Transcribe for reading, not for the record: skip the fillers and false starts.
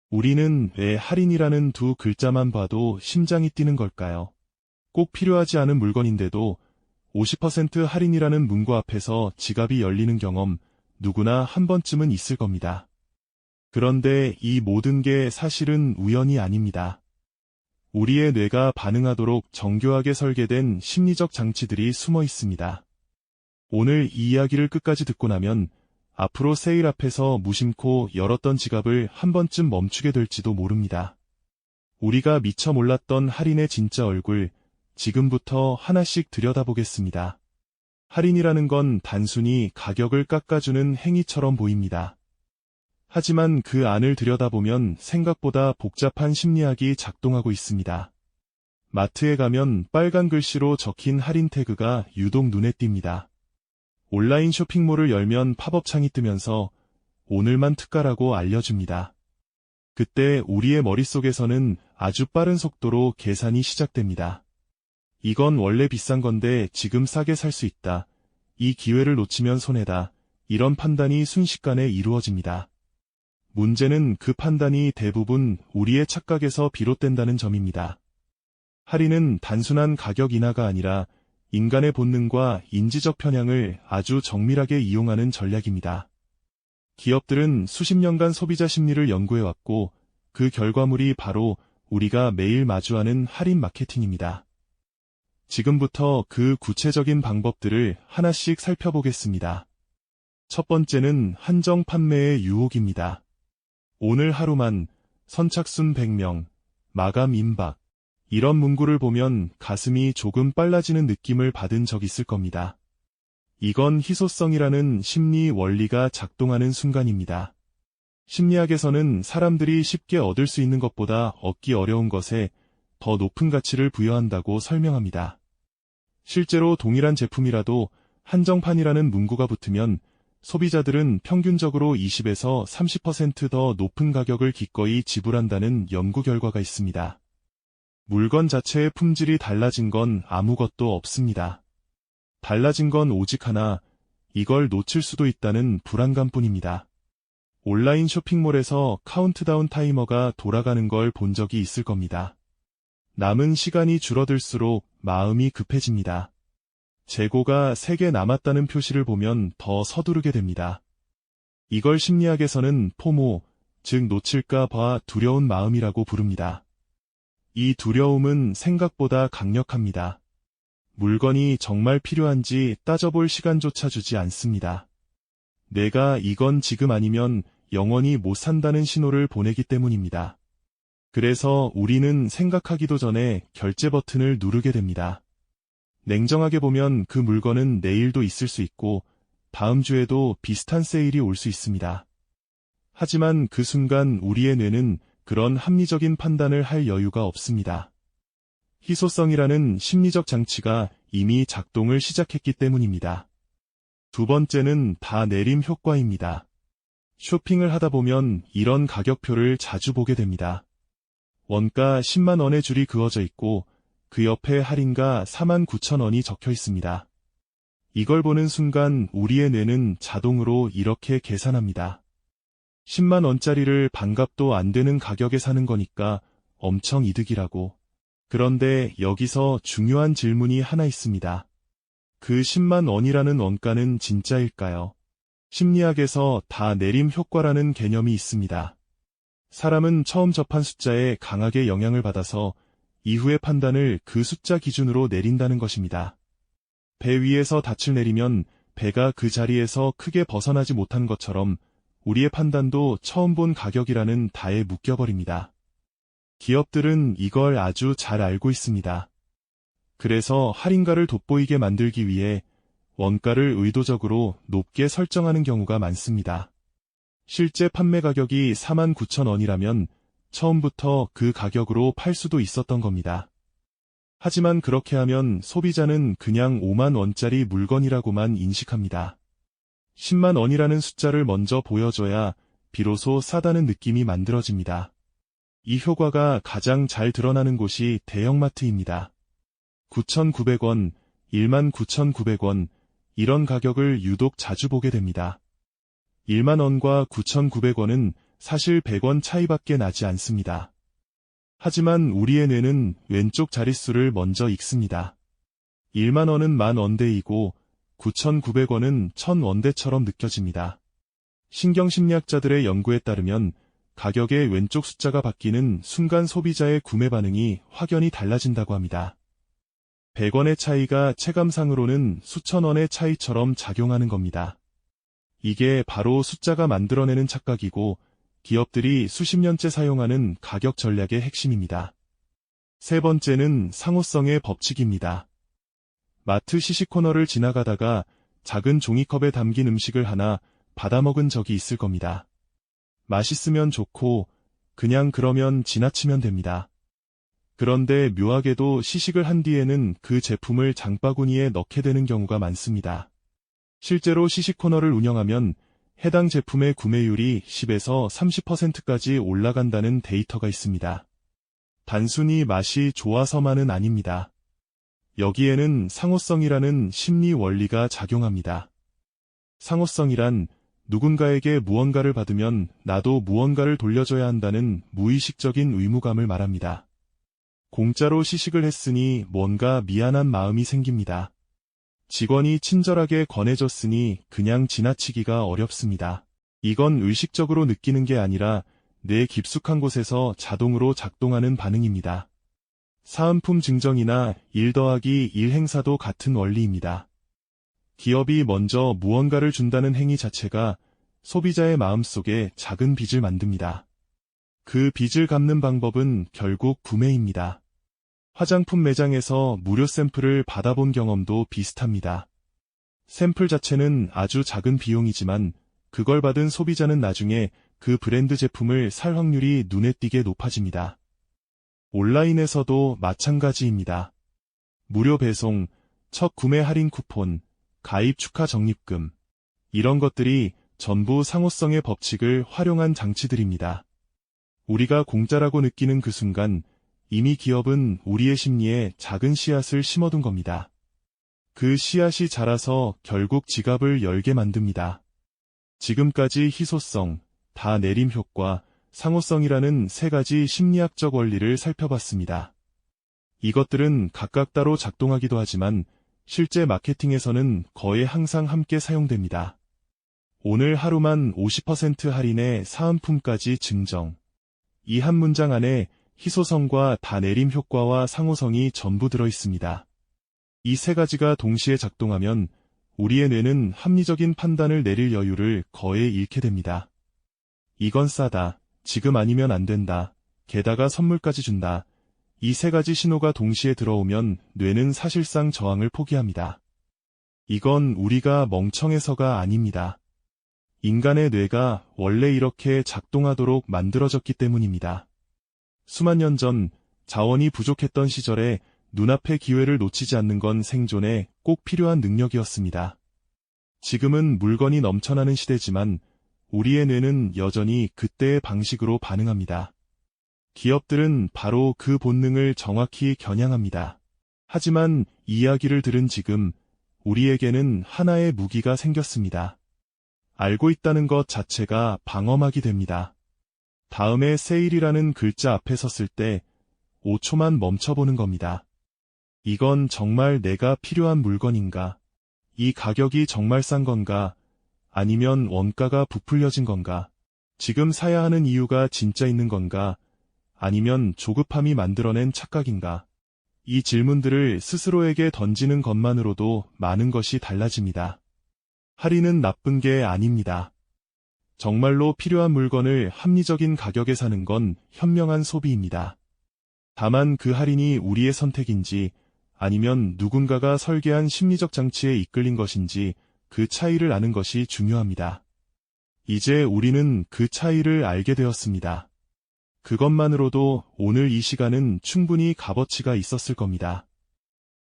우리는 왜 할인이라는 두 글자만 봐도 심장이 뛰는 걸까요? 꼭 필요하지 않은 물건인데도 50% 할인이라는 문구 앞에서 지갑이 열리는 경험 누구나 한 번쯤은 있을 겁니다. 그런데 이 모든 게 사실은 우연이 아닙니다. 우리의 뇌가 반응하도록 정교하게 설계된 심리적 장치들이 숨어 있습니다. 오늘 이 이야기를 끝까지 듣고 나면 앞으로 세일 앞에서 무심코 열었던 지갑을 한 번쯤 멈추게 될지도 모릅니다. 우리가 미처 몰랐던 할인의 진짜 얼굴, 지금부터 하나씩 들여다보겠습니다. 할인이라는 건 단순히 가격을 깎아주는 행위처럼 보입니다. 하지만 그 안을 들여다보면 생각보다 복잡한 심리학이 작동하고 있습니다. 마트에 가면 빨간 글씨로 적힌 할인 태그가 유독 눈에 띕니다. 온라인 쇼핑몰을 열면 팝업 창이 뜨면서 오늘만 특가라고 알려줍니다. 그때 우리의 머릿속에서는 아주 빠른 속도로 계산이 시작됩니다. 이건 원래 비싼 건데 지금 싸게 살 수 있다. 이 기회를 놓치면 손해다. 이런 판단이 순식간에 이루어집니다. 문제는 그 판단이 대부분 우리의 착각에서 비롯된다는 점입니다. 할인은 단순한 가격 인하가 아니라 인간의 본능과 인지적 편향을 아주 정밀하게 이용하는 전략입니다. 기업들은 수십 년간 소비자 심리를 연구해왔고 그 결과물이 바로 우리가 매일 마주하는 할인 마케팅입니다. 지금부터 그 구체적인 방법들을 하나씩 살펴보겠습니다. 첫 번째는 한정 판매의 유혹입니다. 오늘 하루만, 선착순 100명, 마감 임박. 이런 문구를 보면 가슴이 조금 빨라지는 느낌을 받은 적 있을 겁니다. 이건 희소성이라는 심리 원리가 작동하는 순간입니다. 심리학에서는 사람들이 쉽게 얻을 수 있는 것보다 얻기 어려운 것에 더 높은 가치를 부여한다고 설명합니다. 실제로 동일한 제품이라도 한정판이라는 문구가 붙으면 소비자들은 평균적으로 20에서 30% 더 높은 가격을 기꺼이 지불한다는 연구 결과가 있습니다. 물건 자체의 품질이 달라진 건 아무것도 없습니다. 달라진 건 오직 하나, 이걸 놓칠 수도 있다는 불안감뿐입니다. 온라인 쇼핑몰에서 카운트다운 타이머가 돌아가는 걸 본 적이 있을 겁니다. 남은 시간이 줄어들수록 마음이 급해집니다. 재고가 3개 남았다는 표시를 보면 더 서두르게 됩니다. 이걸 심리학에서는 포모, 즉 놓칠까 봐 두려운 마음이라고 부릅니다. 이 두려움은 생각보다 강력합니다. 물건이 정말 필요한지 따져볼 시간조차 주지 않습니다. 내가 이건 지금 아니면 영원히 못 산다는 신호를 보내기 때문입니다. 그래서 우리는 생각하기도 전에 결제 버튼을 누르게 됩니다. 냉정하게 보면 그 물건은 내일도 있을 수 있고 다음 주에도 비슷한 세일이 올 수 있습니다. 하지만 그 순간 우리의 뇌는 그런 합리적인 판단을 할 여유가 없습니다. 희소성이라는 심리적 장치가 이미 작동을 시작했기 때문입니다. 두 번째는 다 내림 효과입니다. 쇼핑을 하다 보면 이런 가격표를 자주 보게 됩니다. 원가 10만 원의 줄이 그어져 있고 그 옆에 할인가 49,000원이 적혀 있습니다. 이걸 보는 순간 우리의 뇌는 자동으로 이렇게 계산합니다. 10만 원짜리를 반값도 안 되는 가격에 사는 거니까 엄청 이득이라고. 그런데 여기서 중요한 질문이 하나 있습니다. 그 10만 원이라는 원가는 진짜일까요? 심리학에서 다 내림 효과라는 개념이 있습니다. 사람은 처음 접한 숫자에 강하게 영향을 받아서 이후의 판단을 그 숫자 기준으로 내린다는 것입니다. 배 위에서 닻을 내리면 배가 그 자리에서 크게 벗어나지 못한 것처럼 우리의 판단도 처음 본 가격이라는 다에 묶여버립니다. 기업들은 이걸 아주 잘 알고 있습니다. 그래서 할인가를 돋보이게 만들기 위해 원가를 의도적으로 높게 설정하는 경우가 많습니다. 실제 판매 가격이 49,000원이라면 처음부터 그 가격으로 팔 수도 있었던 겁니다. 하지만 그렇게 하면 소비자는 그냥 5만 원짜리 물건이라고만 인식합니다. 10만 원이라는 숫자를 먼저 보여줘야 비로소 싸다는 느낌이 만들어집니다. 이 효과가 가장 잘 드러나는 곳이 대형마트입니다. 9,900원, 19,900원, 이런 가격을 유독 자주 보게 됩니다. 1만 원과 9,900원은 사실 100원 차이밖에 나지 않습니다. 하지만 우리의 뇌는 왼쪽 자릿수를 먼저 읽습니다. 1만 원은 10,000원대이고 9,900원은 1,000원대처럼 느껴집니다. 신경심리학자들의 연구에 따르면 가격의 왼쪽 숫자가 바뀌는 순간 소비자의 구매 반응이 확연히 달라진다고 합니다. 100원의 차이가 체감상으로는 수천 원의 차이처럼 작용하는 겁니다. 이게 바로 숫자가 만들어내는 착각이고 기업들이 수십 년째 사용하는 가격 전략의 핵심입니다. 세 번째는 상호성의 법칙입니다. 마트 시식 코너를 지나가다가 작은 종이컵에 담긴 음식을 하나 받아먹은 적이 있을 겁니다. 맛있으면 좋고 그냥 그러면 지나치면 됩니다. 그런데 묘하게도 시식을 한 뒤에는 그 제품을 장바구니에 넣게 되는 경우가 많습니다. 실제로 시식 코너를 운영하면 해당 제품의 구매율이 10에서 30%까지 올라간다는 데이터가 있습니다. 단순히 맛이 좋아서만은 아닙니다. 여기에는 상호성이라는 심리 원리가 작용합니다. 상호성이란 누군가에게 무언가를 받으면 나도 무언가를 돌려줘야 한다는 무의식적인 의무감을 말합니다. 공짜로 시식을 했으니 뭔가 미안한 마음이 생깁니다. 직원이 친절하게 권해줬으니 그냥 지나치기가 어렵습니다. 이건 의식적으로 느끼는 게 아니라 뇌 깊숙한 곳에서 자동으로 작동하는 반응입니다. 사은품 증정이나 1 더하기 1 행사도 같은 원리입니다. 기업이 먼저 무언가를 준다는 행위 자체가 소비자의 마음속에 작은 빚을 만듭니다. 그 빚을 갚는 방법은 결국 구매입니다. 화장품 매장에서 무료 샘플을 받아본 경험도 비슷합니다. 샘플 자체는 아주 작은 비용이지만 그걸 받은 소비자는 나중에 그 브랜드 제품을 살 확률이 눈에 띄게 높아집니다. 온라인에서도 마찬가지입니다. 무료 배송, 첫 구매 할인 쿠폰, 가입 축하 적립금, 이런 것들이 전부 상호성의 법칙을 활용한 장치들입니다. 우리가 공짜라고 느끼는 그 순간 이미 기업은 우리의 심리에 작은 씨앗을 심어둔 겁니다. 그 씨앗이 자라서 결국 지갑을 열게 만듭니다. 지금까지 희소성, 다 내림 효과, 상호성이라는 세 가지 심리학적 원리를 살펴봤습니다. 이것들은 각각 따로 작동하기도 하지만 실제 마케팅에서는 거의 항상 함께 사용됩니다. 오늘 하루만 50% 할인의 사은품까지 증정. 이 한 문장 안에 희소성과 다 내림 효과와 상호성이 전부 들어 있습니다. 이 세 가지가 동시에 작동하면 우리의 뇌는 합리적인 판단을 내릴 여유를 거의 잃게 됩니다. 이건 싸다, 지금 아니면 안 된다, 게다가 선물까지 준다. 이 세 가지 신호가 동시에 들어오면 뇌는 사실상 저항을 포기합니다. 이건 우리가 멍청해서가 아닙니다. 인간의 뇌가 원래 이렇게 작동하도록 만들어졌기 때문입니다. 수만 년 전 자원이 부족했던 시절에 눈앞의 기회를 놓치지 않는 건 생존에 꼭 필요한 능력이었습니다. 지금은 물건이 넘쳐나는 시대지만 우리의 뇌는 여전히 그때의 방식으로 반응합니다. 기업들은 바로 그 본능을 정확히 겨냥합니다. 하지만 이야기를 들은 지금 우리에게는 하나의 무기가 생겼습니다. 알고 있다는 것 자체가 방어막이 됩니다. 다음에 세일이라는 글자 앞에 섰을 때 5초만 멈춰보는 겁니다. 이건 정말 내가 필요한 물건인가? 이 가격이 정말 싼 건가? 아니면 원가가 부풀려진 건가? 지금 사야 하는 이유가 진짜 있는 건가? 아니면 조급함이 만들어낸 착각인가? 이 질문들을 스스로에게 던지는 것만으로도 많은 것이 달라집니다. 할인은 나쁜 게 아닙니다. 정말로 필요한 물건을 합리적인 가격에 사는 건 현명한 소비입니다. 다만 그 할인이 우리의 선택인지 아니면 누군가가 설계한 심리적 장치에 이끌린 것인지 그 차이를 아는 것이 중요합니다. 이제 우리는 그 차이를 알게 되었습니다. 그것만으로도 오늘 이 시간은 충분히 값어치가 있었을 겁니다.